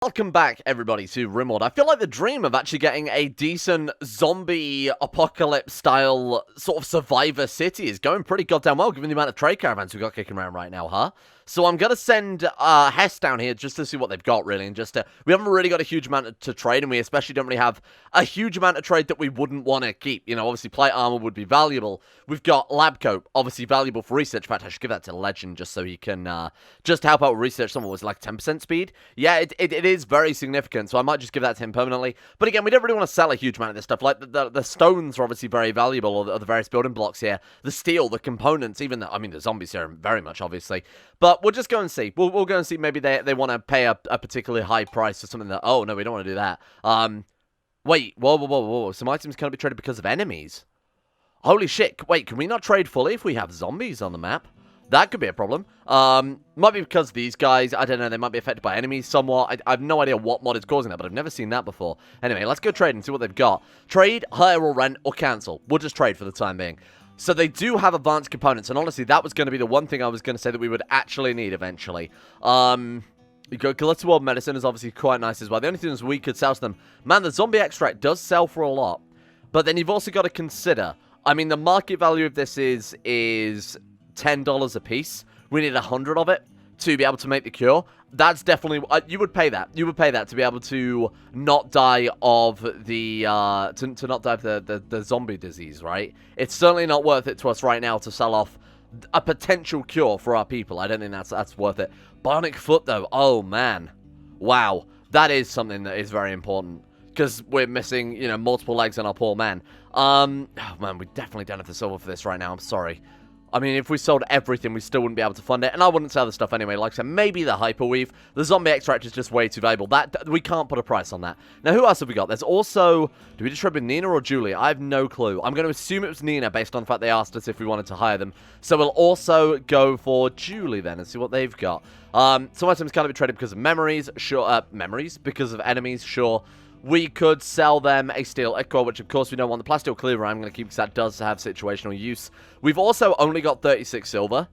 Welcome back, everybody, to Rimworld. I feel like the dream of actually getting a decent zombie apocalypse-style sort of survivor city is going pretty goddamn well, given the amount of trade caravans we've got kicking around right now, huh? So I'm going to send Hess down here just to see what they've got, really, and just we haven't really got a huge amount to trade, and we especially don't really have a huge amount of trade that we wouldn't want to keep. You know, obviously, plate armor would be valuable. We've got lab coat, obviously valuable for research. In fact, I should give that to Legend just so he can just help out with research. Someone was like 10% speed. Yeah, it is very significant, so I might just give that to him permanently. But again, we don't really want to sell a huge amount of this stuff. Like, the stones are obviously very valuable, or the various building blocks here. The steel, the components, even the, I mean, the zombies here very much, obviously. But we'll just go and see. We'll go and see. Maybe they want to pay a particularly high price for something that, oh, no, we don't want to do that. Wait, whoa. Some items cannot be traded because of enemies. Holy shit. Wait, can we not trade fully if we have zombies on the map? That could be a problem. Might be because these guys, I don't know, they might be affected by enemies somewhat. I have no idea what mod is causing that, but I've never seen that before. Anyway, let's go trade and see what they've got. Trade, hire or rent, or cancel. We'll just trade for the time being. So they do have advanced components, and honestly, that was going to be the one thing I was going to say that we would actually need eventually. You go, Galactic World medicine is obviously quite nice as well. The only thing is we could sell to them. Man, the zombie extract does sell for a lot. But then you've also got to consider, I mean, the market value of this is $10 a piece. We need 100 of it to be able to make the cure. That's definitely, you would pay that. You would pay that to be able to not die of the, to not die of the zombie disease, right? It's certainly not worth it to us right now to sell off a potential cure for our people. I don't think that's worth it. Bionic foot, though. Oh, man. Wow. That is something that is very important. Because we're missing, you know, multiple legs on our poor man. Oh, man, we definitely don't have the silver for this right now. I'm sorry. I mean, if we sold everything, we still wouldn't be able to fund it. And I wouldn't sell the stuff anyway. Like I said, maybe the hyperweave. The zombie extract is just way too valuable. That we can't put a price on that. Now, who else have we got? There's also... Do we just trade with Nina or Julie? I have no clue. I'm going to assume it was Nina based on the fact they asked us if we wanted to hire them. So we'll also go for Julie then and see what they've got. Some items can't be traded because of memories. Sure. Memories? Because of enemies? Sure. We could sell them a steel echo, which of course we don't want. The plastic cleaver I'm going to keep because that does have situational use. We've also only got 36 silver.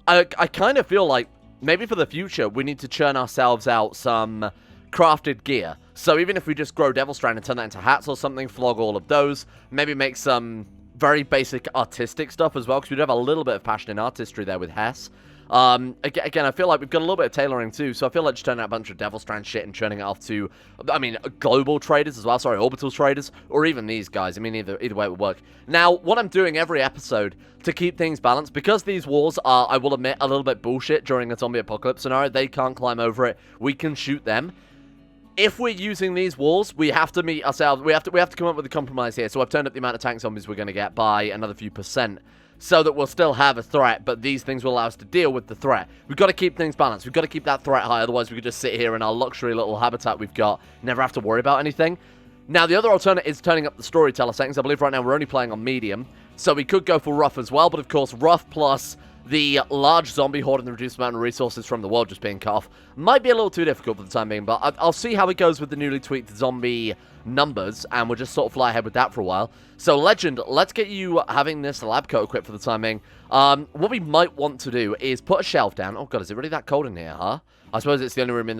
I kind of feel like maybe for the future we need to churn ourselves out some crafted gear. So even if we just grow Devil Strand and turn that into hats or something, flog all of those, maybe make some very basic artistic stuff as well, because we do have a little bit of passion in artistry there with Hess. Again, I feel like we've got a little bit of tailoring too, so I feel like just turning out a bunch of Devil Strand shit and churning it off to, I mean, global traders as well, sorry, orbital traders, or even these guys. I mean, either way it would work. Now, what I'm doing every episode to keep things balanced, because these walls are, I will admit, a little bit bullshit during a zombie apocalypse scenario, they can't climb over it, we can shoot them. If we're using these walls, we have to meet ourselves, we have to come up with a compromise here, so I've turned up the amount of tank zombies we're going to get by another few percent. So that we'll still have a threat, but these things will allow us to deal with the threat. We've got to keep things balanced. We've got to keep that threat high, otherwise we could just sit here in our luxury little habitat we've got, never have to worry about anything. Now, the other alternative is turning up the storyteller settings. I believe right now we're only playing on medium, so we could go for rough as well, but of course, rough plus the large zombie horde and the reduced amount of resources from the world just being cut off might be a little too difficult for the time being, but I'll see how it goes with the newly tweaked zombie numbers, and we'll just sort of fly ahead with that for a while. So, Legend, let's get you having this lab coat equipped for the time being. What we might want to do is put a shelf down. Oh god, is it really that cold in here, huh? I suppose it's the only room in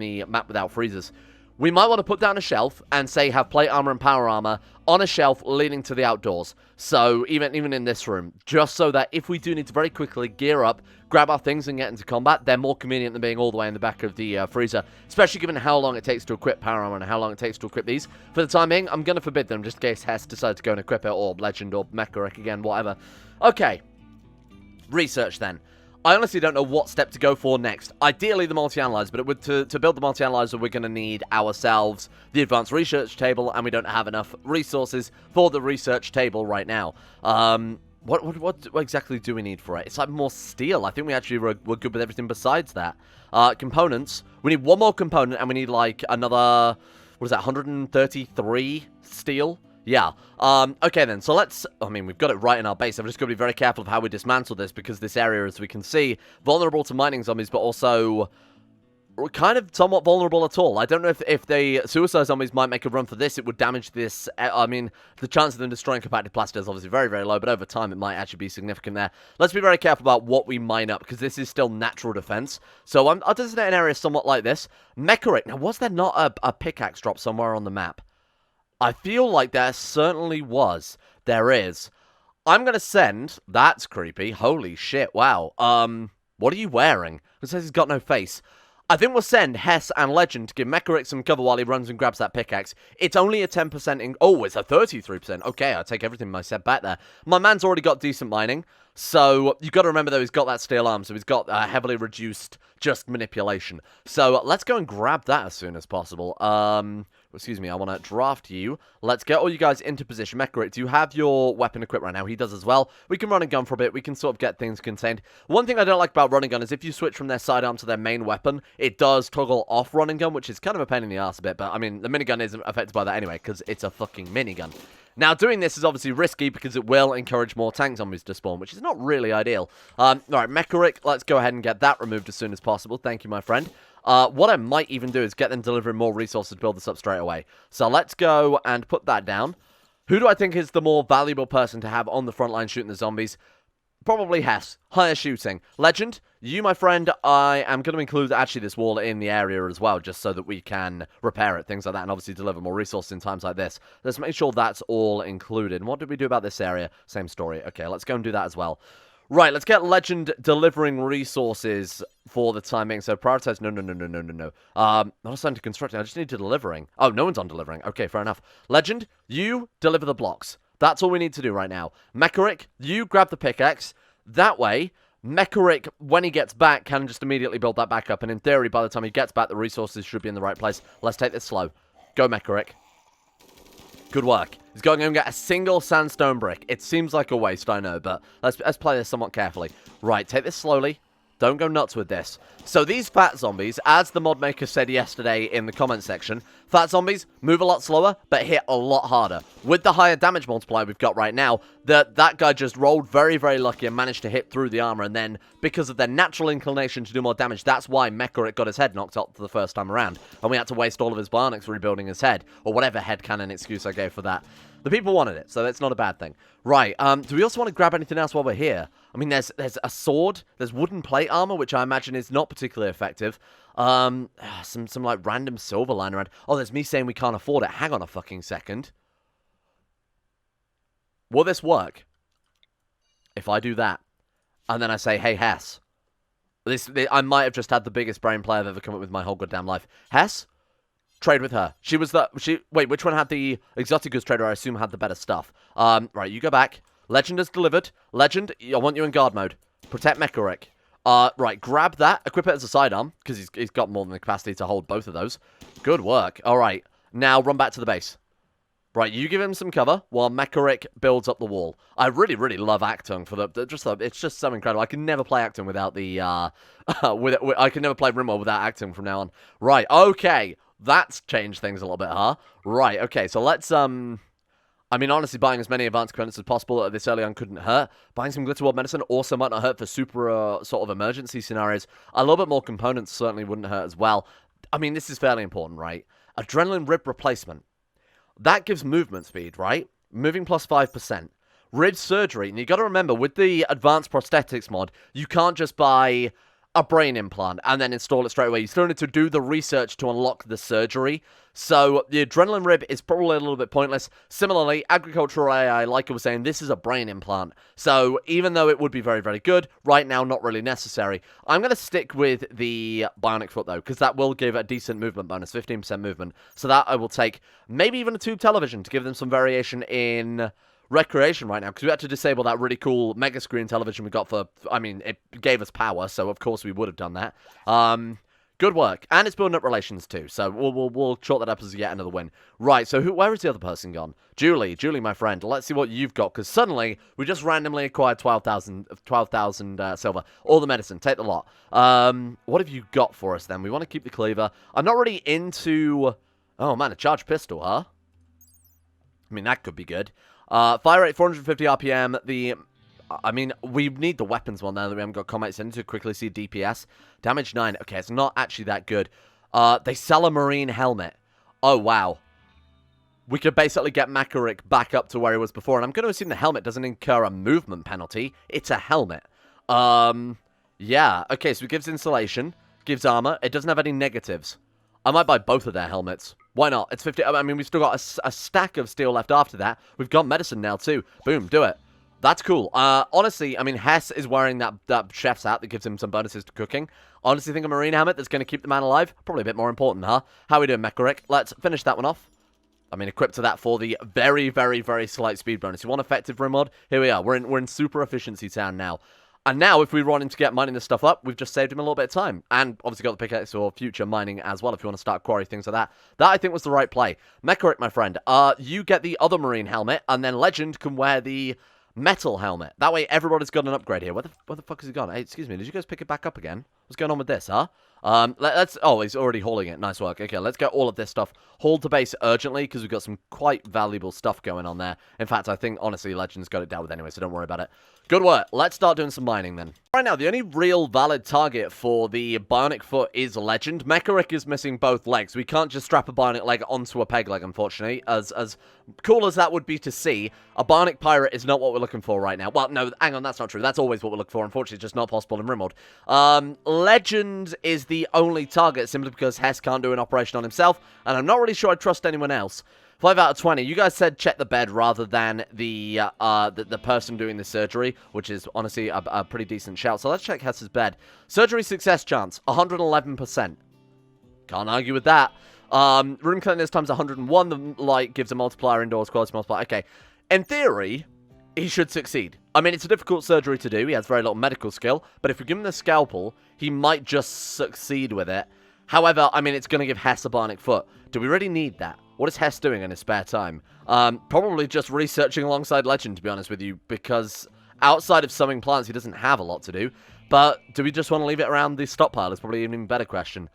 the map without freezers. We might want to put down a shelf and say have plate armor and power armor on a shelf leading to the outdoors. So even in this room, just so that if we do need to very quickly gear up, grab our things and get into combat, they're more convenient than being all the way in the back of the freezer, especially given how long it takes to equip power armor and how long it takes to equip these. For the time being, I'm going to forbid them just in case Hess decides to go and equip it, or Legend, or Mecharic again, whatever. Okay, research then. I honestly don't know what step to go for next. Ideally, the multi-analyzer, but to build the multi-analyzer, we're going to need ourselves the advanced research table, and we don't have enough resources for the research table right now. What exactly do we need for it? It's like more steel. I think we actually were good with everything besides that. Components. We need one more component, and we need like another, what is that, 133 steel? Yeah. Okay then, so let's, I mean, we've got it right in our base. I'm just going to be very careful of how we dismantle this, because this area, as we can see, vulnerable to mining zombies, but also kind of somewhat vulnerable at all. I don't know if the suicide zombies might make a run for this. It would damage this. I mean, the chance of them destroying compacted plaster is obviously very, very low, but over time it might actually be significant there. Let's be very careful about what we mine up, because this is still natural defense. So I'll designate an area somewhat like this. Mecharic. Now, was there not a pickaxe drop somewhere on the map? I feel like there certainly was. There is. I'm going to send... That's creepy. Holy shit. Wow. What are you wearing? It says he's got no face. I think we'll send Hess and Legend to give Mecharic some cover while he runs and grabs that pickaxe. It's only a 10% in... Oh, it's a 33%. Okay, I take everything I said back there. My man's already got decent mining. So, you've got to remember, though, he's got that steel arm. So, he's got heavily reduced just manipulation. So, let's go and grab that as soon as possible. Excuse me, I want to draft you. Let's get all you guys into position. Mecharic, do you have your weapon equipped right now? He does as well. We can run and gun for a bit. We can sort of get things contained. One thing I don't like about running gun is if you switch from their sidearm to their main weapon, it does toggle off running gun, which is kind of a pain in the ass a bit. But, I mean, the minigun isn't affected by that anyway, because it's a fucking minigun. Now, doing this is obviously risky because it will encourage more tank zombies to spawn, which is not really ideal. Alright, Mecharic, let's go ahead and get that removed as soon as possible. Thank you, my friend. What I might even do is get them delivering more resources to build this up straight away. So let's go and put that down. Who do I think is the more valuable person to have on the front line shooting the zombies? Probably Hess. Higher shooting. Legend, you, my friend, I am going to include actually this wall in the area as well, just so that we can repair it, things like that, and obviously deliver more resources in times like this. Let's make sure that's all included. And what did we do about this area? Same story. Okay, let's go and do that as well. Right, let's get Legend delivering resources for the time being. So prioritize... No. Not assigned to constructing. I just need to delivering. Oh, no one's on delivering. Okay, fair enough. Legend, you deliver the blocks. That's all we need to do right now. Mecharic, you grab the pickaxe. That way, Mecharic, when he gets back, can just immediately build that back up. And in theory, by the time he gets back, the resources should be in the right place. Let's take this slow. Go, Mecharic. Good work. He's going to get a single sandstone brick. It seems like a waste, I know, but let's play this somewhat carefully. Right, take this slowly. Don't go nuts with this. So these fat zombies, as the mod maker said yesterday in the comment section, fat zombies move a lot slower, but hit a lot harder. With the higher damage multiplier we've got right now, that guy just rolled very, very lucky and managed to hit through the armor, and then, because of their natural inclination to do more damage, that's why Mecharic got his head knocked off for the first time around, and we had to waste all of his bionics rebuilding his head, or whatever head cannon excuse I gave for that. The people wanted it, so that's not a bad thing. Right, do we also want to grab anything else while we're here? I mean, there's a sword, there's wooden plate armor, which I imagine is not particularly effective. Some like random silver lying around. Oh, there's me saying we can't afford it. Hang on a fucking second. Will this work? If I do that, and then I say, hey, Hess. I might have just had the biggest brain play I've ever come up with my whole goddamn life. Hess? Trade with her. Wait, which one had the exotic goods trader? I assume had the better stuff. Right, you go back. Legend has delivered. Legend, I want you in guard mode. Protect Mecharic. Right, grab that. Equip it as a sidearm, because he's got more than the capacity to hold both of those. Good work. All right, now run back to the base. Right, you give him some cover while Mecharic builds up the wall. I really, really love Achtung for it's just so incredible. I can never play Achtung without the I can never play Rimworld without Achtung from now on. Right, okay. That's changed things a little bit, huh? Right, okay, so let's, I mean, honestly, buying as many advanced components as possible this early on couldn't hurt. Buying some Glitterworld medicine also might not hurt for super, sort of emergency scenarios. A little bit more components certainly wouldn't hurt as well. I mean, this is fairly important, right? Adrenaline rib replacement. That gives movement speed, right? Moving plus 5%. Rib surgery, and you got to remember, with the advanced prosthetics mod, you can't just buy a brain implant and then install it straight away. You still need to do the research to unlock the surgery. So the adrenaline rib is probably a little bit pointless. Similarly, agricultural AI, like I was saying, this is a brain implant. So even though it would be very, very good, right now not really necessary. I'm going to stick with the bionic foot though, because that will give a decent movement bonus, 15% movement. So that I will take maybe even a tube television to give them some variation in recreation right now, because we had to disable that really cool mega screen television we got for, I mean, it gave us power, so of course we would have done that. Good work. And it's building up relations too, so we'll chalk that up as yet another win. Right, so where is the other person gone? Julie, my friend, let's see what you've got, because suddenly we just randomly acquired 12,000 silver. All the medicine, take the lot. What have you got for us then? We want to keep the cleaver. I'm not really into... Oh man, a charged pistol, huh? I mean, that could be good. Fire rate 450 RPM. The I mean, we need the weapons one now that we haven't got combat. So I need to quickly see DPS. Damage 9. Okay, it's not actually that good. They sell a marine helmet. Oh, wow. We could basically get Makarik back up to where he was before. And I'm going to assume the helmet doesn't incur a movement penalty. It's a helmet. Yeah. Okay, so it gives insulation. Gives armor. It doesn't have any negatives. I might buy both of their helmets. Why not? It's 50. I mean, we've still got a stack of steel left after that. We've got medicine now, too. Boom. Do it. That's cool. Honestly, I mean, Hess is wearing that chef's hat that gives him some bonuses to cooking. Honestly, think a marine helmet that's going to keep the man alive? Probably a bit more important, huh? How are we doing, Mekarik? Let's finish that one off. I mean, equipped to that for the very, very, very slight speed bonus. You want effective Rimworld? Here we are. We're in super efficiency town now. And now, if we run him to get mining this stuff up, we've just saved him a little bit of time. And obviously got the pickaxe for future mining as well, if you want to start quarry, things like that. That, I think, was the right play. Mekarik, my friend, you get the other marine helmet, and then Legend can wear the metal helmet. That way, everybody's got an upgrade here. Where the fuck has he gone? Hey, excuse me, did you guys pick it back up again? What's going on with this, huh? Let's... Oh, he's already hauling it. Nice work. Okay, let's get all of this stuff hauled to base urgently, because we've got some quite valuable stuff going on there. In fact, I think, honestly, Legend's got it dealt with anyway, so don't worry about it. Good work. Let's start doing some mining, then. Right now, the only real valid target for the bionic foot is Legend. Mekarik is missing both legs. We can't just strap a bionic leg onto a peg leg, unfortunately. As cool as that would be to see, a bionic pirate is not what we're looking for right now. Well, no, hang on, that's not true. That's always what we're looking for. Unfortunately, it's just not possible in Rimworld. Legend is the only target, simply because Hess can't do an operation on himself, and I'm not really sure I trust anyone else. 5 out of 20. You guys said check the bed rather than the person doing the surgery, which is honestly a pretty decent shout. So let's check Hess's bed. Surgery success chance, 111%. Can't argue with that. Room cleanliness times 101. The light gives a multiplier indoors, quality multiplier. Okay. In theory, he should succeed. I mean, it's a difficult surgery to do. He has very little medical skill. But if we give him the scalpel, he might just succeed with it. However, I mean, it's going to give Hess a bionic foot. Do we really need that? What is Hess doing in his spare time? Probably just researching alongside Legend, to be honest with you, because outside of summoning plants, he doesn't have a lot to do. But do we just want to leave it around the stockpile? Is probably an even better question.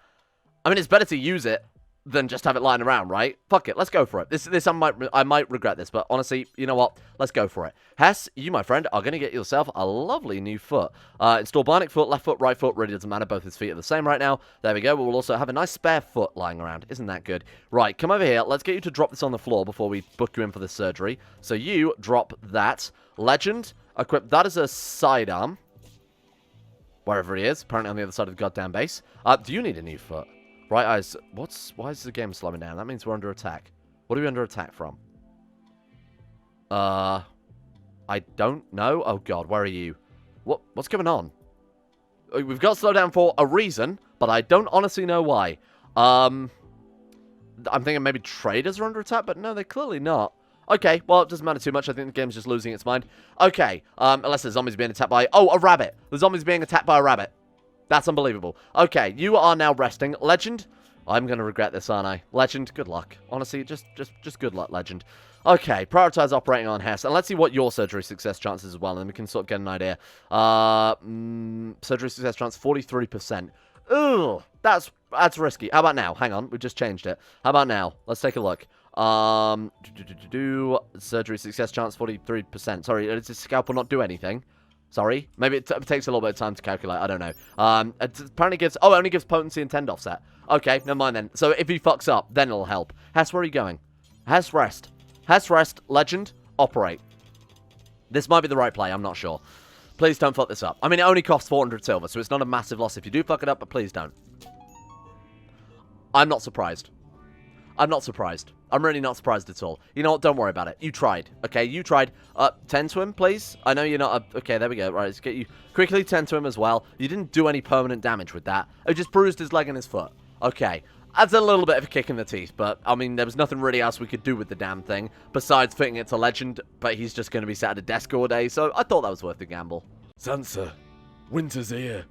I mean, it's better to use it than just have it lying around, right? Fuck it, let's go for it. This I might regret this, but honestly, you know what? Let's go for it. Hess, you, my friend, are going to get yourself a lovely new foot. Install bionic foot, left foot, right foot. Really doesn't matter. Both his feet are the same right now. There we go. We'll also have a nice spare foot lying around. Isn't that good? Right, come over here. Let's get you to drop this on the floor before we book you in for the surgery. So you drop that. Legend, equip that as a sidearm. Wherever he is. Apparently on the other side of the goddamn base. Do you need a new foot? Right eyes. Why is the game slowing down? That means we're under attack. What are we under attack from? I don't know. Oh god, where are you? What's going on? We've got slow down for a reason, but I don't honestly know why. I'm thinking maybe traders are under attack, but no, they're clearly not. Okay, well, it doesn't matter too much. I think the game's just losing its mind. Okay, unless the zombie's being attacked by... Oh, a rabbit. The zombie's being attacked by a rabbit. That's unbelievable. Okay, you are now resting. Legend, I'm going to regret this, aren't I? Legend, good luck. Honestly, just good luck, Legend. Okay, prioritize operating on Hess. And let's see what your surgery success chances as well, and then we can sort of get an idea. Surgery success chance, 43%. Ugh, that's risky. How about now? Hang on, we just changed it. How about now? Let's take a look. Surgery success chance, 43%. Sorry, does this scalpel not do anything? Sorry. Maybe it takes a little bit of time to calculate. I don't know. It apparently gives... Oh, it only gives potency and tend offset. Okay, never mind then. So if he fucks up, then it'll help. Hess, where are you going? Hess, rest. Hess, rest. Legend, operate. This might be the right play. I'm not sure. Please don't fuck this up. I mean, it only costs 400 silver, so it's not a massive loss if you do fuck it up, but please don't. I'm not surprised. I'm not surprised. I'm really not surprised at all. You know what? Don't worry about it. You tried. Okay, you tried. Tend to him, please. I know you're not... Okay, there we go. Right, let's get you... Quickly tend to him as well. You didn't do any permanent damage with that. It just bruised his leg and his foot. Okay. That's a little bit of a kick in the teeth, but, I mean, there was nothing really else we could do with the damn thing, besides fitting it to Legend, but he's just going to be sat at a desk all day, so I thought that was worth the gamble. Sansa, winter's here.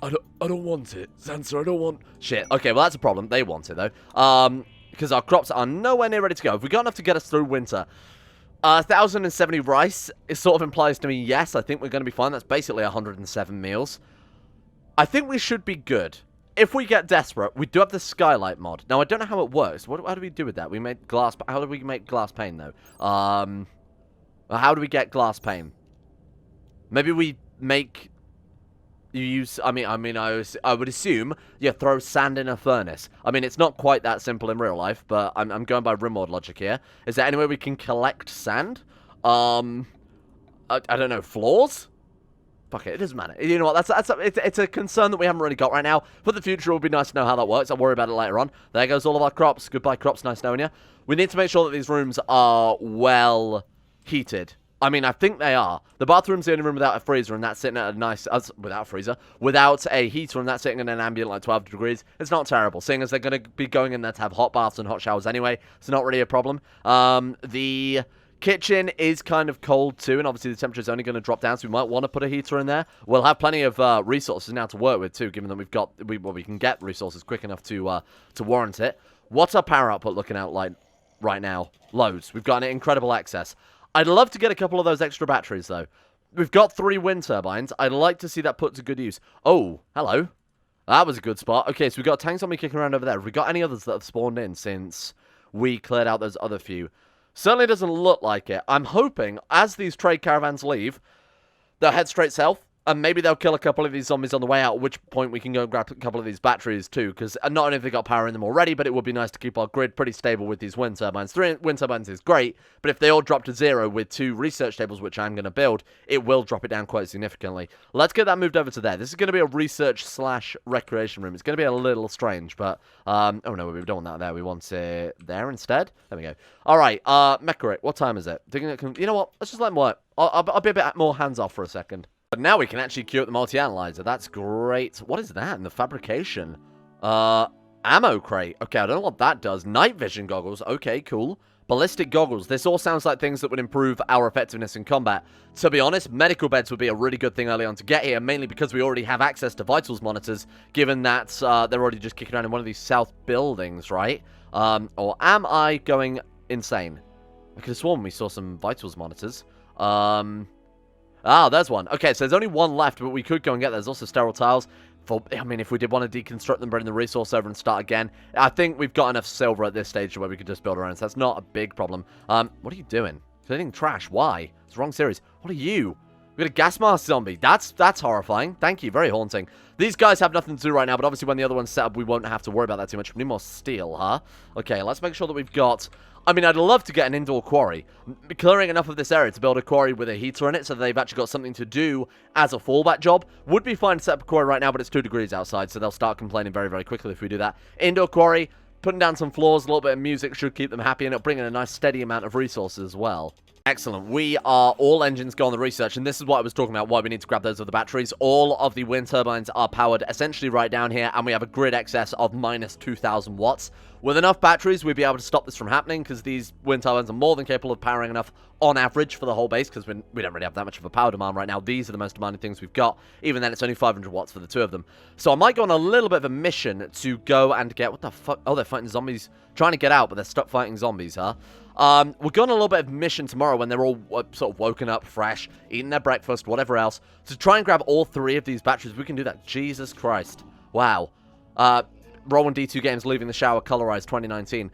I don't want it. Sansa, I don't want... Shit. Okay, well, that's a problem. They want it, though. Because our crops are nowhere near ready to go. Have we got enough to get us through winter? 1,070 rice. It sort of implies to me, yes, I think we're going to be fine. That's basically 107 meals. I think we should be good. If we get desperate, we do have the skylight mod. Now, I don't know how it works. How do we do with that? We made glass... How do we make glass pane, though? How do we get glass pane? Maybe we make... You use... I would assume you throw sand in a furnace. I mean, it's not quite that simple in real life, but I'm going by Rimworld logic here. Is there any way we can collect sand? I don't know, floors? Fuck it, it doesn't matter. You know what, it's a concern that we haven't really got right now. For the future, it would be nice to know how that works. I'll worry about it later on. There goes all of our crops. Goodbye, crops. Nice knowing you. We need to make sure that these rooms are well heated. I mean, I think they are. The bathroom's the only room without a freezer, and that's sitting at a nice... without a freezer. Without a heater, and that's sitting in an ambient, like, 12 degrees. It's not terrible, seeing as they're going to be going in there to have hot baths and hot showers anyway. It's not really a problem. The... kitchen is kind of cold too, and obviously the temperature is only going to drop down, so we might want to put a heater in there. We'll have plenty of resources now to work with too, given that we can get resources quick enough to warrant it. What's our power output looking out like right now? Loads. We've got an incredible excess. I'd love to get a couple of those extra batteries though. We've got 3 wind turbines. I'd like to see that put to good use. Oh, hello. That was a good spot. Okay, so we've got a tank zombie kicking around over there. Have we got any others that have spawned in since we cleared out those other few? Certainly doesn't look like it. I'm hoping, as these trade caravans leave, they'll head straight south, and maybe they'll kill a couple of these zombies on the way out, at which point we can go and grab a couple of these batteries too, because not only have they got power in them already, but it would be nice to keep our grid pretty stable with these wind turbines. 3 wind turbines is great, but if they all drop to 0 with 2 research tables, which I'm going to build, it will drop it down quite significantly. Let's get that moved over to there. This is going to be a research/recreation room. It's going to be a little strange, but, oh no, we don't want that there. We want it there instead. There we go. Alright, Mecharic, what time is it? You know what? Let's just let him work. I'll be a bit more hands-off for a second. But now we can actually queue up the multi-analyzer. That's great. What is that in the fabrication? Ammo crate. Okay, I don't know what that does. Night vision goggles. Okay, cool. Ballistic goggles. This all sounds like things that would improve our effectiveness in combat. To be honest, medical beds would be a really good thing early on to get here, mainly because we already have access to vitals monitors, given that they're already just kicking around in one of these south buildings, right? Or am I going insane? I could have sworn we saw some vitals monitors. Ah, there's one. Okay, so there's only one left, but we could go and get... There's also sterile tiles. I mean, if we did want to deconstruct them, bring the resource over and start again, I think we've got enough silver at this stage where we could just build around, so that's not a big problem. What are you doing? Cleaning trash. Why? It's the wrong series. What are you? We got a gas mask zombie. That's horrifying. Thank you. Very haunting. These guys have nothing to do right now, but obviously when the other one's set up, we won't have to worry about that too much. We need more steel, huh? Okay, let's make sure that we've got... I mean, I'd love to get an indoor quarry. Clearing enough of this area to build a quarry with a heater in it so that they've actually got something to do as a fallback job. Would be fine to set up a quarry right now, but it's 2 degrees outside, so they'll start complaining very, very quickly if we do that. Indoor quarry, putting down some floors, a little bit of music should keep them happy, and it'll bring in a nice steady amount of resources as well. Excellent. We are all engines go on the research, and this is what I was talking about, why we need to grab those other batteries. All of the wind turbines are powered essentially right down here, and we have a grid excess of minus 2,000 watts. With enough batteries, we'd be able to stop this from happening, because these wind turbines are more than capable of powering enough on average for the whole base, because we don't really have that much of a power demand right now. These are the most demanding things we've got. Even then, it's only 500 watts for the 2 of them. So I might go on a little bit of a mission to go and get... What the fuck? Oh, they're fighting zombies. Trying to get out, but they're stuck fighting zombies, huh? We're going on a little bit of mission tomorrow when they're all sort of woken up, fresh, eating their breakfast, whatever else, to try and grab all 3 of these batteries. We can do that. Jesus Christ. Wow. Roll and D2 Games leaving the shower, colorized 2019.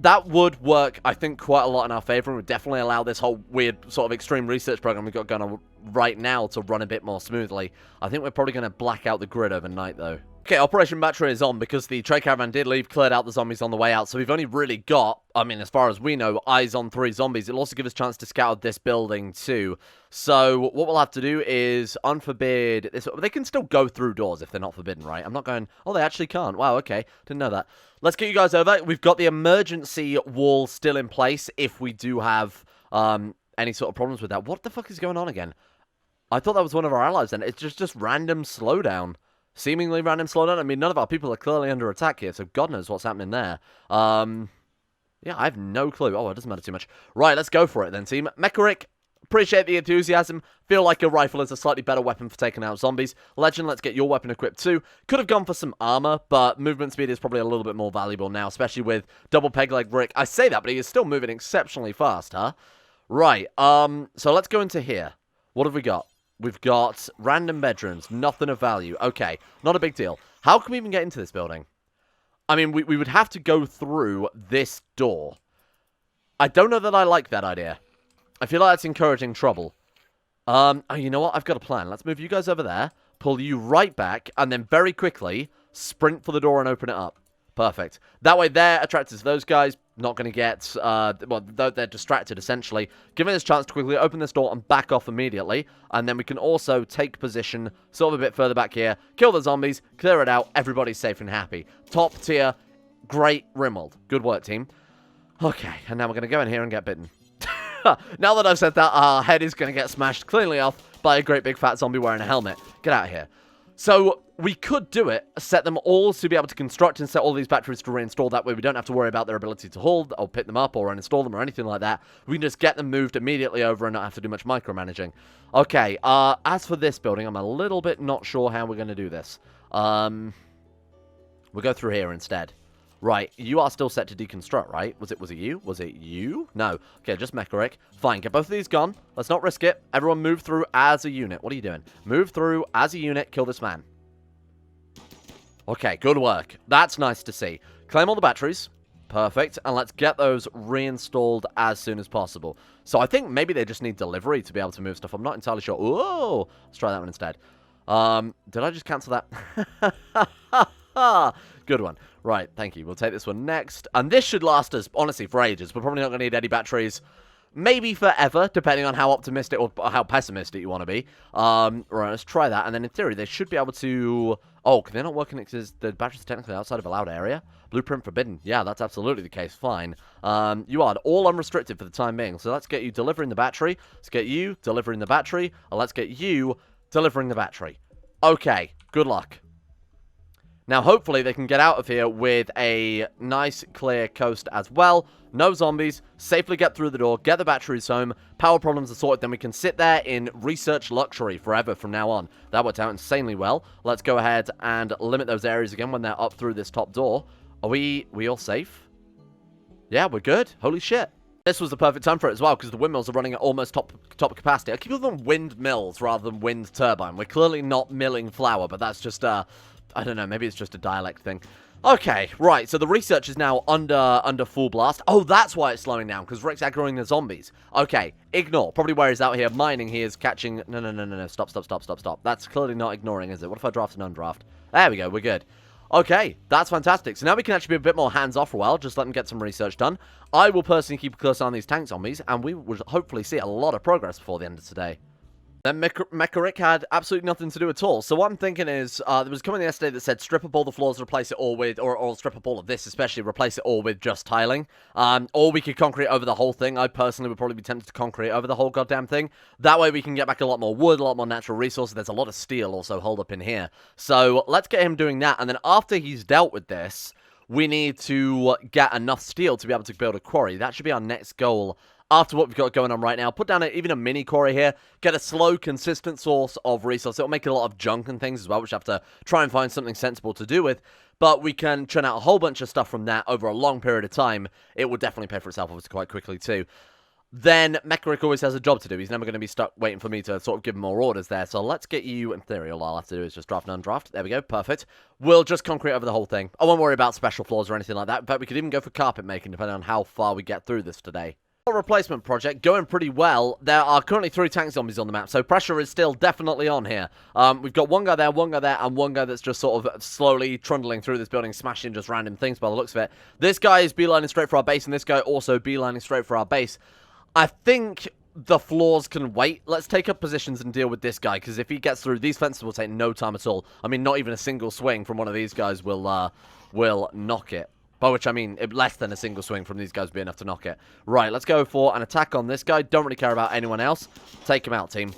That would work, I think, quite a lot in our favor, and would definitely allow this whole weird sort of extreme research program we've got going on right now to run a bit more smoothly. I think we're probably going to black out the grid overnight, though. Okay, Operation Battery is on because the trade caravan did leave, cleared out the zombies on the way out, so we've only really got, I mean, as far as we know, eyes on 3 zombies. It'll also give us a chance to scout this building too. So what we'll have to do is unforbid this. They can still go through doors if they're not forbidden, right? I'm not going, oh, they actually can't. Wow, okay, didn't know that. Let's get you guys over. We've got the emergency wall still in place if we do have any sort of problems with that. What the fuck is going on again? I thought that was one of our allies then. It's just random slowdown. Seemingly random slowdown. I mean, none of our people are clearly under attack here, so God knows what's happening there. Yeah, I have no clue. Oh, it doesn't matter too much. Right, let's go for it then, team. Mecharic, appreciate the enthusiasm. Feel like a rifle is a slightly better weapon for taking out zombies. Legend, let's get your weapon equipped too. Could have gone for some armor, but movement speed is probably a little bit more valuable now, especially with double peg leg Rick. I say that, but he is still moving exceptionally fast, huh? Right, so let's go into here. What have we got? We've got random bedrooms, nothing of value. Okay, not a big deal. How can we even get into this building? I mean, we would have to go through this door. I don't know that I like that idea. I feel like that's encouraging trouble. Oh, you know what? I've got a plan. Let's move you guys over there, pull you right back, and then very quickly sprint for the door and open it up. Perfect. That way they're attracted to those guys, not going to get, well, they're distracted, essentially. Giving us a chance to quickly open this door and back off immediately. And then we can also take position sort of a bit further back here, kill the zombies, clear it out, everybody's safe and happy. Top tier, great Rimworld. Good work, team. Okay, and now we're going to go in here and get bitten. Now that I've said that, our head is going to get smashed cleanly off by a great big fat zombie wearing a helmet. Get out of here. So, we could do it, set them all to be able to construct and set all these batteries to reinstall. That way we don't have to worry about their ability to hold or pick them up or uninstall them or anything like that. We can just get them moved immediately over and not have to do much micromanaging. Okay, as for this building, I'm a little bit not sure how we're going to do this. We'll go through here instead. Right, you are still set to deconstruct, right? Was it you? Was it you? No. Okay, just Mecharic. Fine, get both of these gone. Let's not risk it. Everyone move through as a unit. What are you doing? Move through as a unit, kill this man. Okay, good work. That's nice to see. Claim all the batteries. Perfect. And let's get those reinstalled as soon as possible. So I think maybe they just need delivery to be able to move stuff. I'm not entirely sure. Whoa! Let's try that one instead. Did I just cancel that? Good one. Right, thank you. We'll take this one next. And this should last us, honestly, for ages. We're probably not going to need any batteries. Maybe forever, depending on how optimistic or how pessimistic you want to be. Right, let's try that. And then in theory, they should be able to... Oh, they're not working because the batteries are technically outside of allowed area. Blueprint forbidden. Yeah, that's absolutely the case. Fine. You are all unrestricted for the time being. So let's get you delivering the battery. Let's get you delivering the battery. And let's get you delivering the battery. Okay, good luck. Now, hopefully, they can get out of here with a nice, clear coast as well. No zombies. Safely get through the door. Get the batteries home. Power problems are sorted. Then we can sit there in research luxury forever from now on. That worked out insanely well. Let's go ahead and limit those areas again when they're up through this top door. Are we all safe? Yeah, we're good. Holy shit. This was the perfect time for it as well, because the windmills are running at almost top capacity. I keep calling them windmills rather than wind turbine. We're clearly not milling flour, but that's just, I don't know, maybe it's just a dialect thing. Okay, right, so the research is now under full blast. Oh, that's why it's slowing down, because Rick's aggroing the zombies. Okay, ignore. Probably where he's out here mining, he is catching... No. Stop. That's clearly not ignoring, is it? What if I draft an undraft? There we go, we're good. Okay, that's fantastic. So now we can actually be a bit more hands-off for a while. Just let them get some research done. I will personally keep a close eye on these tank zombies, and we will hopefully see a lot of progress before the end of today. Then Mecharic had absolutely nothing to do at all. So what I'm thinking is, there was a comment yesterday that said strip up all the floors, replace it all with, or strip up all of this especially, replace it all with just tiling. Or we could concrete over the whole thing. I personally would probably be tempted to concrete over the whole goddamn thing. That way we can get back a lot more wood, a lot more natural resources. There's a lot of steel also holed up in here. So let's get him doing that. And then after he's dealt with this, we need to get enough steel to be able to build a quarry. That should be our next goal. After what we've got going on right now, put down even a mini quarry here, get a slow, consistent source of resource. It'll make a lot of junk and things as well, which I have to try and find something sensible to do with. But we can churn out a whole bunch of stuff from that over a long period of time. It will definitely pay for itself, obviously, quite quickly too. Then Mecharic always has a job to do. He's never going to be stuck waiting for me to sort of give him more orders there. So let's get you, in theory, all I'll have to do is just draft and undraft. There we go, perfect. We'll just concrete over the whole thing. I won't worry about special floors or anything like that. In fact, we could even go for carpet making, depending on how far we get through this today. Replacement project going pretty well. There are currently 3 tank zombies on the map, so pressure is still definitely on here. We've got one guy there, and one guy that's just sort of slowly trundling through this building, smashing just random things by the looks of it. This guy is beelining straight for our base, and this guy also beelining straight for our base. I think the floors can wait. Let's take up positions and deal with this guy, because if he gets through, these fences will take no time at all. I mean, not even a single swing from one of these guys will knock it. By which I mean, less than a single swing from these guys would be enough to knock it. Right, let's go for an attack on this guy. Don't really care about anyone else. Take him out, team.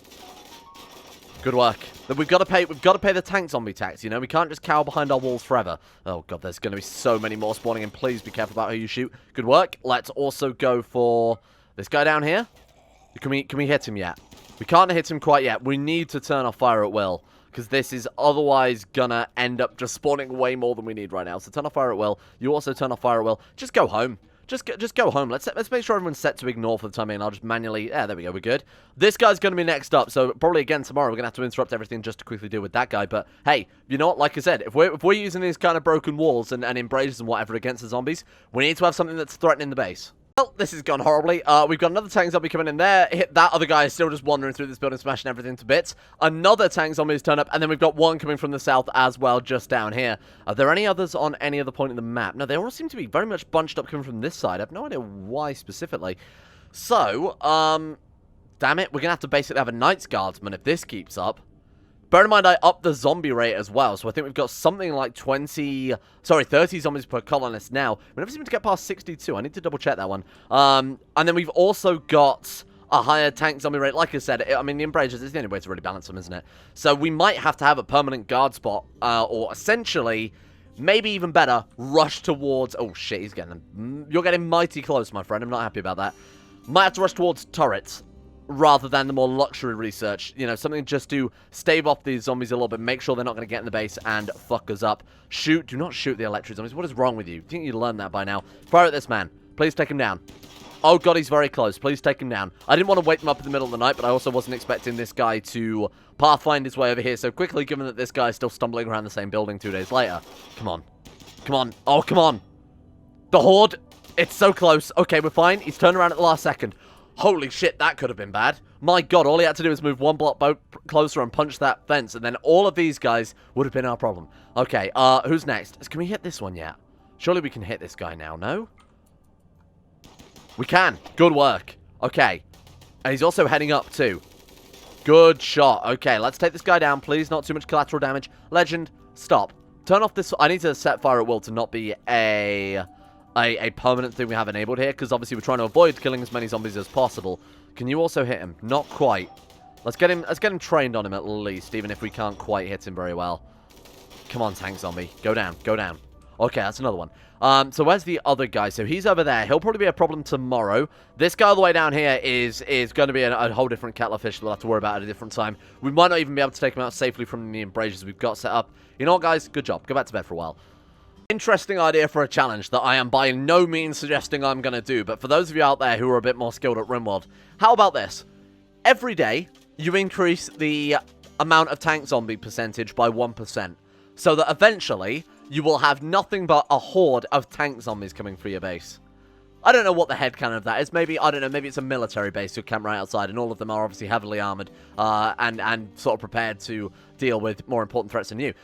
Good work. We've got to pay the tank zombie tax, you know? We can't just cower behind our walls forever. Oh, God, there's going to be so many more spawning in. Please be careful about who you shoot. Good work. Let's also go for this guy down here. Can we hit him yet? We can't hit him quite yet. We need to turn off fire at will, because this is otherwise gonna end up just spawning way more than we need right now. So turn off fire at will. You also turn off fire at will. Just go home. Just go home. Let's make sure everyone's set to ignore for the time being. I'll just manually... Yeah, there we go. We're good. This guy's going to be next up. So probably again tomorrow we're going to have to interrupt everything just to quickly deal with that guy. But hey, you know what? Like I said, if we're using these kind of broken walls and embraces and whatever against the zombies, we need to have something that's threatening the base. Well, this has gone horribly. We've got another tank zombie coming in there. That other guy is still just wandering through this building, smashing everything to bits. Another tank zombie has turned up, and then we've got one coming from the south as well, just down here. Are there any others on any other point in the map? No, they all seem to be very much bunched up coming from this side. I have no idea why specifically. So, damn it, we're going to have to basically have a Knights Guardsman if this keeps up. Bear in mind, I upped the zombie rate as well, so I think we've got something like 30 zombies per colonist now. We never seem to get past 62. I need to double check that one. And then we've also got a higher tank zombie rate. Like I said, I mean, the Embragers is the only way to really balance them, isn't it? So we might have to have a permanent guard spot, or essentially, maybe even better, rush towards... Oh, shit, he's getting them. You're getting mighty close, my friend. I'm not happy about that. Might have to rush towards turrets, rather than the more luxury research. You know, something just to stave off these zombies a little bit, make sure they're not going to get in the base and fuck us up. Shoot, do not shoot the electric zombies. What is wrong with you? I think you'd learn that by now. Fire at this man. Please take him down. Oh god, he's very close. Please take him down. I didn't want to wake him up in the middle of the night, but I also wasn't expecting this guy to pathfind his way over here so quickly, given that this guy is still stumbling around the same building 2 days later. Come on. Come on. Oh, come on. The horde. It's so close. Okay, we're fine. He's turned around at the last second. Holy shit, that could have been bad. My god, all he had to do was move one block closer and punch that fence, and then all of these guys would have been our problem. Okay, who's next? Can we hit this one yet? Surely we can hit this guy now, no? We can. Good work. Okay. And he's also heading up, too. Good shot. Okay, let's take this guy down, please. Not too much collateral damage. Legend, stop. Turn off this... I need to set fire at will to not be a permanent thing we have enabled here, because obviously we're trying to avoid killing as many zombies as possible. Can you also hit him? Not quite. Let's get him trained on him at least, even if we can't quite hit him very well. Come on, tank zombie. Go down. Go down. Okay, that's another one. So where's the other guy? So he's over there. He'll probably be a problem tomorrow. This guy all the way down here is going to be a whole different kettle of fish we'll have to worry about at a different time. We might not even be able to take him out safely from the embrasures we've got set up. You know what, guys? Good job. Go back to bed for a while. Interesting idea for a challenge that I am by no means suggesting I'm going to do, but for those of you out there who are a bit more skilled at Rimworld, how about this? Every day, you increase the amount of tank zombie percentage by 1%, so that eventually, you will have nothing but a horde of tank zombies coming for your base. I don't know what the headcanon of that is. Maybe, I don't know, maybe it's a military base who camp right outside, and all of them are obviously heavily armored, and sort of prepared to deal with more important threats than you.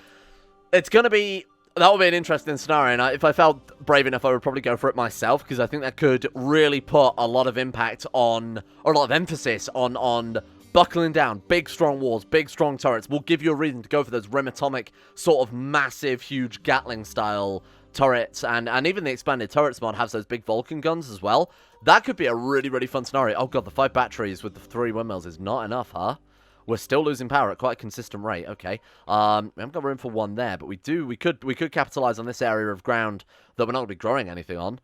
It's going to be... That would be an interesting scenario, and if I felt brave enough, I would probably go for it myself, because I think that could really put a lot of impact on, or a lot of emphasis on buckling down. Big, strong walls, big, strong turrets will give you a reason to go for those Rim Atomic, sort of massive, huge Gatling-style turrets, and even the expanded turrets mod has those big Vulcan guns as well. That could be a really, really fun scenario. Oh god, the 5 batteries with the 3 windmills is not enough, huh? We're still losing power at quite a consistent rate. Okay. We haven't got room for one there, but we could capitalize on this area of ground that we're not going to be growing anything on.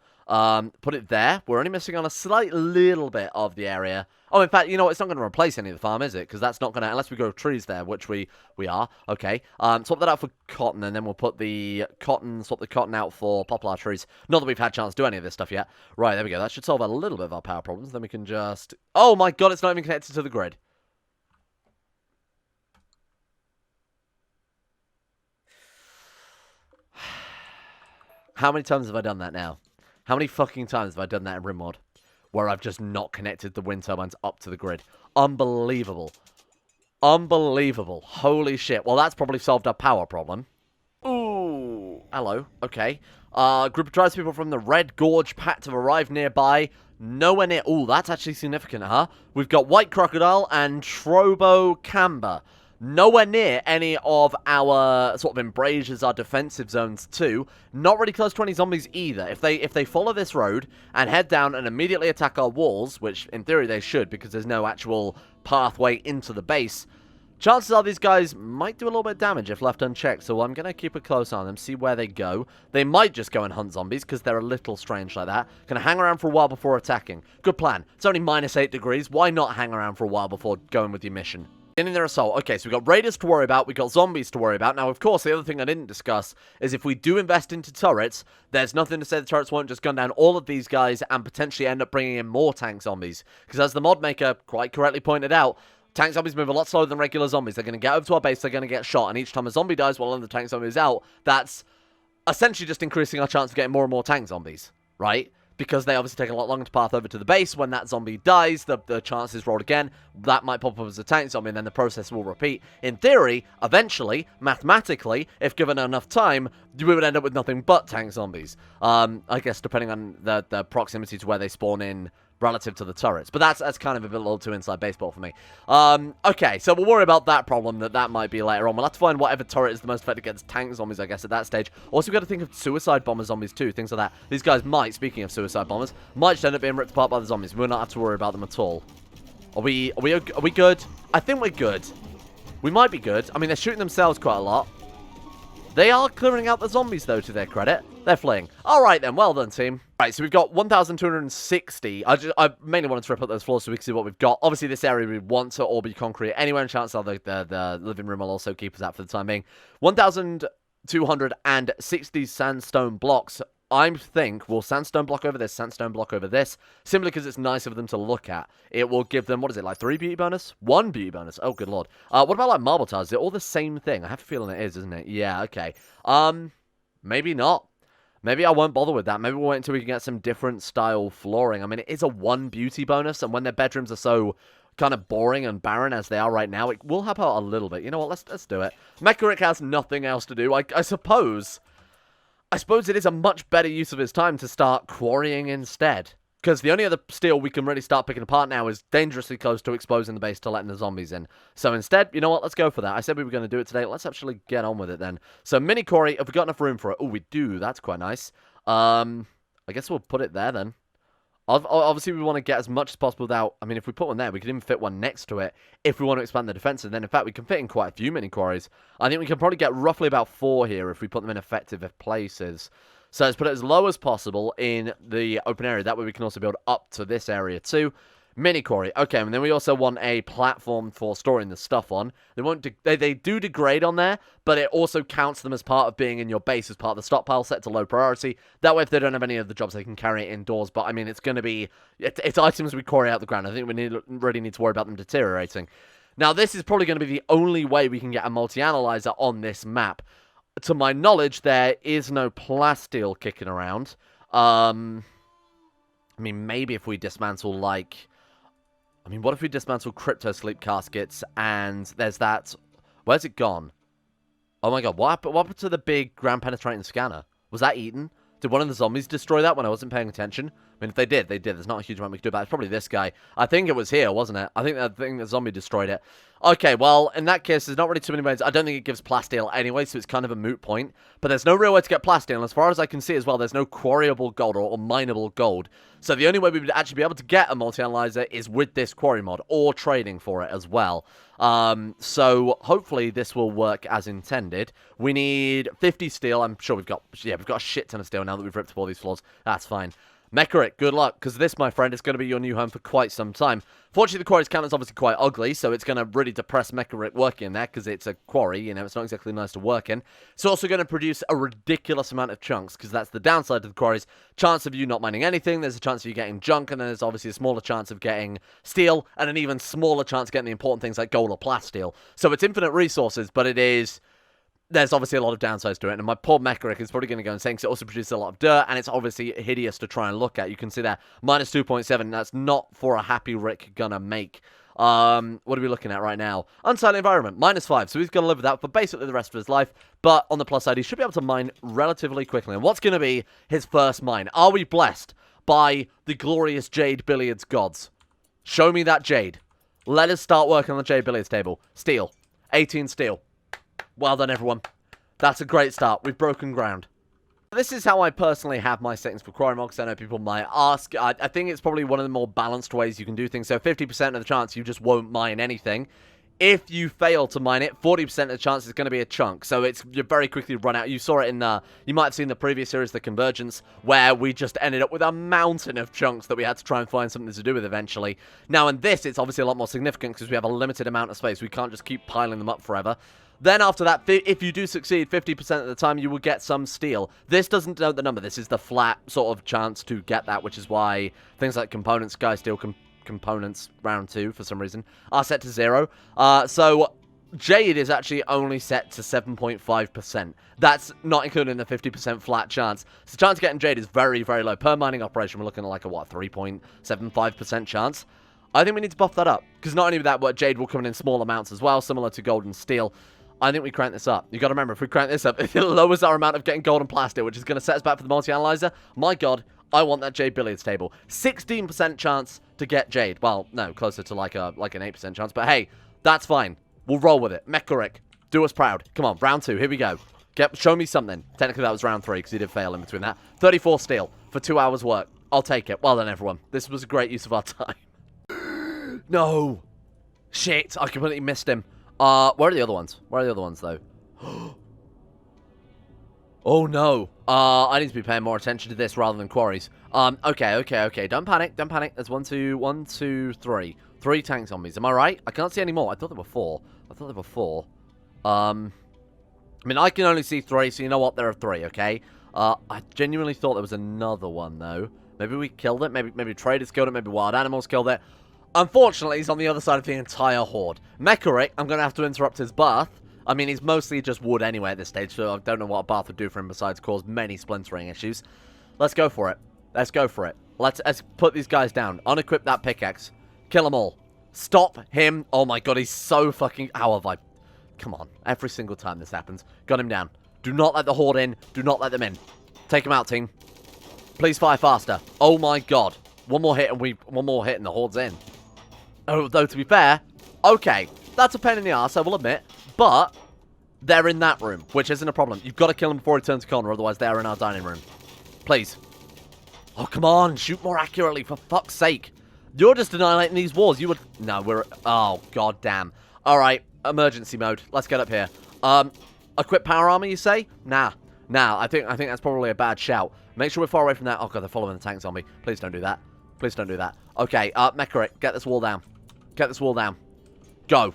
Put it there. We're only missing on a slight little bit of the area. Oh, in fact, you know what? It's not going to replace any of the farm, is it? Because that's not going to, unless we grow trees there, which we are. Okay. Swap that out for cotton, and then we'll put swap the cotton out for poplar trees. Not that we've had a chance to do any of this stuff yet. Right, there we go. That should solve a little bit of our power problems. Then we can just... Oh my god, it's not even connected to the grid. How many times have I done that now? How many fucking times have I done that in Rimworld? Where I've just not connected the wind turbines up to the grid. Unbelievable. Unbelievable. Holy shit. Well, that's probably solved our power problem. Ooh. Hello. Okay. Group of tribespeople from the Red Gorge Pact have arrived nearby. Nowhere near... Ooh, that's actually significant, huh? We've got White Crocodile and Trobo Camber. Nowhere near any of our sort of embrasures, our defensive zones too. Not really close to any zombies either. If they follow this road and head down and immediately attack our walls, which in theory they should because there's no actual pathway into the base, chances are these guys might do a little bit of damage if left unchecked. So I'm going to keep a close eye on them, see where they go. They might just go and hunt zombies because they're a little strange like that. Gonna hang around for a while before attacking. Good plan. It's only -8 degrees. Why not hang around for a while before going with your mission? In their assault. Okay, so we've got raiders to worry about, we've got zombies to worry about. Now, of course, the other thing I didn't discuss is if we do invest into turrets, there's nothing to say the turrets won't just gun down all of these guys and potentially end up bringing in more tank zombies. Because as the mod maker quite correctly pointed out, tank zombies move a lot slower than regular zombies. They're going to get over to our base, they're going to get shot, and each time a zombie dies while another tank zombie is out, that's essentially just increasing our chance of getting more and more tank zombies, right? because they obviously take a lot longer to path over to the base. When that zombie dies, the chances roll again. That might pop up as a tank zombie, and then the process will repeat. In theory, eventually, mathematically, if given enough time, we would end up with nothing but tank zombies. I guess depending on the proximity to where they spawn in relative to the turrets. But that's kind of a little too inside baseball for me. Okay, so we'll worry about that problem that might be later on. We'll have to find whatever turret is the most effective against tank zombies, I guess, at that stage. Also, we've got to think of suicide bomber zombies too, things like that. These guys might, speaking of suicide bombers, might just end up being ripped apart by the zombies. We'll not have to worry about them at all. Are we good? I think we're good. We might be good. I mean, they're shooting themselves quite a lot. They are clearing out the zombies, though, to their credit. They're fleeing. All right, then. Well done, team. Right, so we've got 1,260. I mainly wanted to rip up those floors so we can see what we've got. Obviously, this area we want to all be concrete anyway, and chances are the living room will also keep us out for the time being. 1,260 sandstone blocks. I think we'll sandstone block over this, sandstone block over this, simply because it's nicer for them to look at. It will give them, what is it, like 3 beauty bonus? 1 beauty bonus. Oh, good lord. What about like marble tiles? Is it all the same thing? I have a feeling it is, isn't it? Yeah, okay. Maybe not. Maybe I won't bother with that. Maybe we'll wait until we can get some different style flooring. I mean, it is a 1 beauty bonus, and when their bedrooms are so kind of boring and barren as they are right now, it will help out a little bit. You know what? Let's do it. Mecharic has nothing else to do. I suppose it is a much better use of his time to start quarrying instead. Because the only other steel we can really start picking apart now is dangerously close to exposing the base to letting the zombies in. So instead, you know what? Let's go for that. I said we were going to do it today. Let's actually get on with it then. So mini quarry, have we got enough room for it? Oh, we do. That's quite nice. I guess we'll put it there then. Obviously, we want to get as much as possible without... I mean, if we put one there, we could even fit one next to it if we want to expand the defense. And then, in fact, we can fit in quite a few mini quarries. I think we can probably get roughly about 4 here if we put them in effective places. So let's put it as low as possible in the open area. That way we can also build up to this area too. Mini quarry. Okay, and then we also want a platform for storing the stuff on. They do degrade on there, but it also counts them as part of being in your base as part of the stockpile set to low priority. That way if they don't have any of the jobs, they can carry it indoors. But I mean, it's going to be... It's items we quarry out the ground. I think we really need to worry about them deteriorating. Now, this is probably going to be the only way we can get a multi-analyzer on this map. To my knowledge, there is no plasteel kicking around. I mean, maybe if we dismantle, like... I mean, what if we dismantle crypto sleep caskets and there's that... Where's it gone? Oh my god, what happened to the big ground penetrating scanner? Was that eaten? Did one of the zombies destroy that when I wasn't paying attention? I mean, if they did, they did. There's not a huge amount we can do about it. It's probably this guy. I think it was here, wasn't it? I think the zombie destroyed it. Okay, well, in that case, there's not really too many ways. I don't think it gives plasteel anyway, so it's kind of a moot point. But there's no real way to get plasteel, and as far as I can see as well, there's no quarryable gold or mineable gold. So the only way we would actually be able to get a multi-analyzer is with this quarry mod, or trading for it as well. So hopefully this will work as intended. We need 50 steel. I'm sure we've got a shit ton of steel now that we've ripped up all these floors. That's fine. Mecharic, good luck, because this, my friend, is going to be your new home for quite some time. Fortunately, the quarry's counter is obviously quite ugly, so it's going to really depress Mecharic working in there, because it's a quarry, you know, it's not exactly nice to work in. It's also going to produce a ridiculous amount of chunks, because that's the downside of the quarries. Chance of you not mining anything, there's a chance of you getting junk, and then there's obviously a smaller chance of getting steel, and an even smaller chance of getting the important things like gold or plasteel. So it's infinite resources, but it is... There's obviously a lot of downsides to it, and my poor Mecharic is probably going to go insane because it also produces a lot of dirt, and it's obviously hideous to try and look at. You can see that minus 2.7, that's not for a happy Rick gonna make. What are we looking at right now? Unsightly environment, minus 5, so he's going to live with that for basically the rest of his life, but on the plus side, he should be able to mine relatively quickly. And what's going to be his first mine? Are we blessed by the glorious Jade Billiards gods? Show me that Jade. Let us start working on the Jade Billiards table. Steel. 18 steel. Well done, everyone. That's a great start. We've broken ground. This is how I personally have my settings for quarry mods. I know people might ask. I think it's probably one of the more balanced ways you can do things. So 50% of the chance you just won't mine anything. If you fail to mine it, 40% of the chance it's going to be a chunk. So you very quickly run out. You saw it in you might have seen the previous series, The Convergence, where we just ended up with a mountain of chunks that we had to try and find something to do with eventually. Now in this, it's obviously a lot more significant because we have a limited amount of space. We can't just keep piling them up forever. Then after that, if you do succeed 50% of the time, you will get some steel. This doesn't denote the number. This is the flat sort of chance to get that, which is why things like components, Sky Steel components, round 2, for some reason, are set to 0. So Jade is actually only set to 7.5%. That's not including the 50% flat chance. So the chance of getting Jade is very, very low. Per mining operation, we're looking at like a, what, 3.75% chance? I think we need to buff that up. Because not only that, but Jade will come in small amounts as well, similar to gold and steel. I think we crank this up. You got to remember, if we crank this up, it lowers our amount of getting gold and plastic, which is going to set us back for the multi-analyzer. My God, I want that Jade billiards table. 16% chance to get Jade. Well, no, closer to like an 8% chance. But hey, that's fine. We'll roll with it. Mecharic, do us proud. Come on, round 2. Here we go. Show me something. Technically, that was round 3 because he did fail in between that. 34 steel for 2 hours work. I'll take it. Well done, everyone. This was a great use of our time. No. Shit, I completely missed him. Where are the other ones? Where are the other ones, though? Oh, no. I need to be paying more attention to this rather than quarries. Okay. Don't panic. There's 1, 2, 3. 3 tank zombies. Am I right? I can't see any more. I thought there were 4. I mean, I can only see 3, so you know what? There are 3, okay? I genuinely thought there was another one, though. Maybe we killed it. Maybe traders killed it. Maybe wild animals killed it. Unfortunately, he's on the other side of the entire horde. Mecharic, I'm going to have to interrupt his bath. I mean, he's mostly just wood anyway at this stage, so I don't know what a bath would do for him besides cause many splintering issues. Let's go for it. Let's put these guys down. Unequip that pickaxe. Kill them all. Stop him. Oh my God, he's so fucking... How have I... Come on. Every single time this happens. Gun him down. Do not let the horde in. Do not let them in. Take him out, team. Please fire faster. Oh my God. One more hit and the horde's in. Oh, though, to be fair, okay, that's a pain in the arse, I will admit, but they're in that room, which isn't a problem. You've got to kill them before he turns a corner, otherwise they're in our dining room. Please. Oh, come on, shoot more accurately, for fuck's sake. You're just annihilating these walls. You would... No, we're... Oh, god damn. All right, emergency mode. Let's get up here. Equip power armor, you say? Nah. I think that's probably a bad shout. Make sure we're far away from that. Oh, god, they're following the tank zombie. Please don't do that. Okay, Mecharic, get this wall down. Go.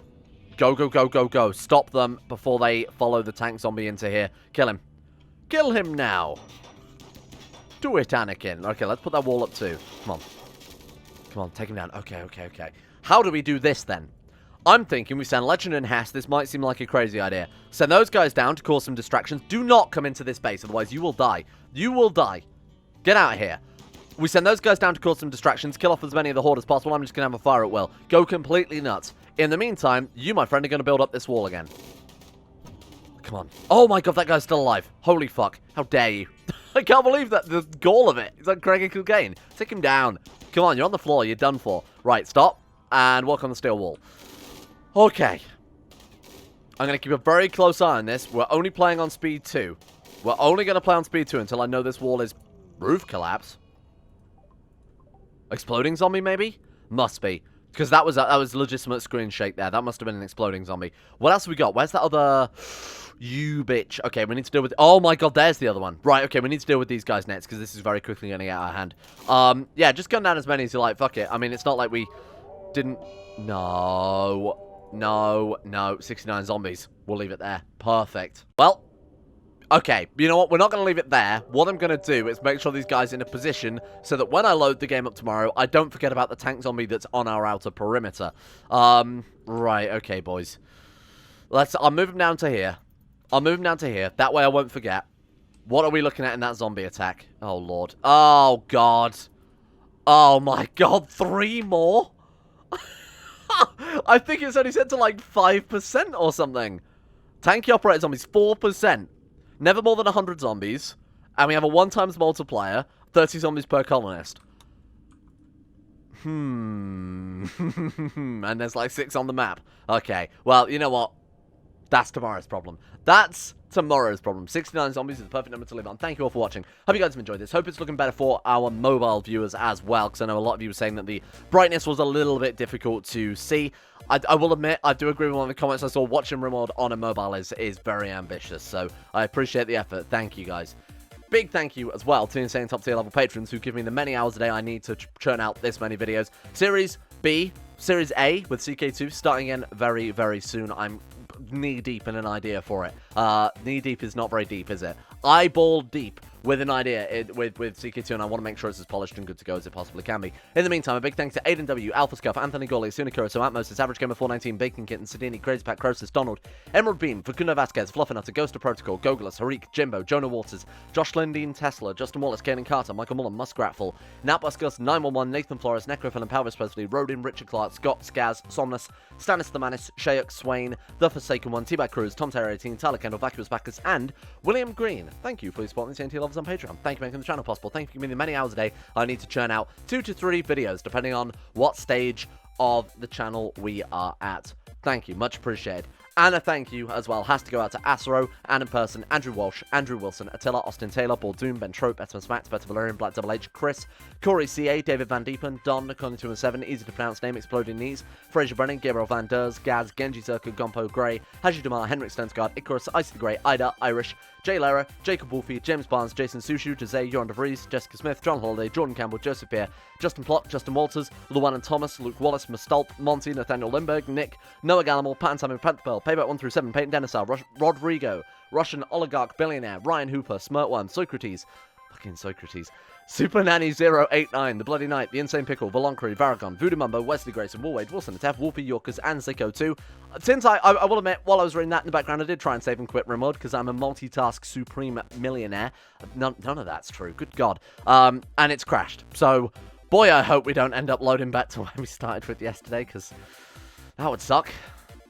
Go. Stop them before they follow the tank zombie into here. Kill him. Kill him now. Do it, Anakin. Okay, let's put that wall up too. Come on, take him down. Okay. How do we do this then? I'm thinking we send Legend and Hess. This might seem like a crazy idea. Send those guys down to cause some distractions. Do not come into this base, otherwise you will die. Get out of here. We send those guys down to cause some distractions, kill off as many of the horde as possible. I'm just going to have a fire at will. Go completely nuts. In the meantime, you, my friend, are going to build up this wall again. Come on. Oh my God, that guy's still alive. Holy fuck. How dare you. I can't believe that. The gall of it. It's like Craig Cocaine. Take him down. Come on, you're on the floor. You're done for. Right, stop. And walk on the steel wall. Okay. I'm going to keep a very close eye on this. We're only playing on speed 2. We're only going to play on speed 2 until I know this wall is roof collapse. Exploding zombie, maybe? Must be. Because that was legitimate screen shake there. That must have been an exploding zombie. What else have we got? Where's that other... You bitch. Okay, we need to deal with... Oh my God, there's the other one. Right, okay, we need to deal with these guys next, because this is very quickly going to get out of hand. Yeah, just gun down as many as you like. Fuck it. I mean, it's not like we didn't... No. 69 zombies. We'll leave it there. Perfect. Well... Okay, you know what? We're not going to leave it there. What I'm going to do is make sure these guys are in a position so that when I load the game up tomorrow, I don't forget about the tank zombie that's on our outer perimeter. Right, okay, boys. I'll move him down to here. That way I won't forget. What are we looking at in that zombie attack? Oh, Lord. Oh, God. Oh, my God. 3 more? I think it's only set to like 5% or something. Tanky operated zombies, 4%. Never more than 100 zombies. And we have a 1x multiplier. 30 zombies per colonist. And there's like 6 on the map. Okay. Well, you know what? That's tomorrow's problem. 69 zombies is the perfect number to live on. Thank you all for watching. Hope you guys have enjoyed this. Hope it's looking better for our mobile viewers as well, because I know a lot of you were saying that the brightness was a little bit difficult to see. I will admit, I do agree with one of the comments I saw. Watching Rimworld on a mobile is very ambitious, so I appreciate the effort. Thank you, guys. Big thank you as well to insane top tier level patrons who give me the many hours a day I need to churn out this many videos. Series B, Series A with CK2 starting in very, very soon. I'm knee deep in an idea for it. Knee deep is not very deep, is it? Eyeball deep with an idea with CK2, and I want to make sure it's as polished and good to go as it possibly can be. In the meantime, a big thanks to Aiden W, Alpha Scuff, Anthony Gawley, Sunikura, So Atmos, Average Gamer 419, Bacon Kitten, Sidini, Crazy Pat, Croesus, Donald, Emerald Beam, Facundo Vasquez, Fluffernutter, Ghost of Protocol, Gogolus, Harik, Jimbo, Jonah Waters, Josh Lindeen, Tesla, Justin Wallace, Kanan Carter, Michael Mullen, Muskratful, Napbuskus, 911, Nathan Flores, Necrophil and Pelvis Presley, Rodin, Richard Clark, Scott, Skaz, Somnus, Stannis the Manis, Shayuk, Swain, The Forsaken One, T-Bag Cruz, Tom Terry 18, Tyler Kendall, Vacuous Bacchus, and William Green. Thank you for supporting the TNT Lovers on Patreon. Thank you for making the channel possible. Thank you for giving me the many hours a day I need to churn out 2 to 3 videos, depending on what stage of the channel we are at. Thank you, much appreciated. And a thank you as well has to go out to Asro, Ann in Person, Andrew Walsh, Andrew Wilson, Attila, Austin Taylor, Baldoon, Ben Trope, Betman Smax, Better Valerian, Black Double H, Chris, Corey CA, David Van Diepen, Don, Connie217, Easy to Pronounce Name, Exploding Knees, Fraser Brennan, Gabriel Van Ders, Gaz, Genji Zerka, Gompo, Grey, Haji Damar, Henrik Stensgaard, Icarus, Icy the Grey, Ida, Irish, Jay Lara, Jacob Wolfie, James Barnes, Jason Sushu, Jose, Joran DeVries, Jessica Smith, John Holiday, Jordan Campbell, Joseph Beer, Justin Plott, Justin Walters, Luan and Thomas, Luke Wallace, Mustulp, Monty, Nathaniel Lindbergh, Nick, Noah Gallimore, Pat and Simon Pantherpel, Payback 1 through 7, Peyton Denisar, Rodrigo, Russian Oligarch Billionaire, Ryan Hooper, Smirtworm, Socrates, fucking Socrates, Super Nanny 089, The Bloody Knight, The Insane Pickle, Valoncry, Varagon, Voodoo Mumbo, Wesley Grayson, Woolwade, Wilson, Atef, Wolfie Yorkers, and Zico 2. Since I will admit, while I was reading that in the background, I did try and save and quit Rimworld because I'm a multitask supreme millionaire. None of that's true. Good God. And it's crashed. So, boy, I hope we don't end up loading back to where we started with yesterday because that would suck.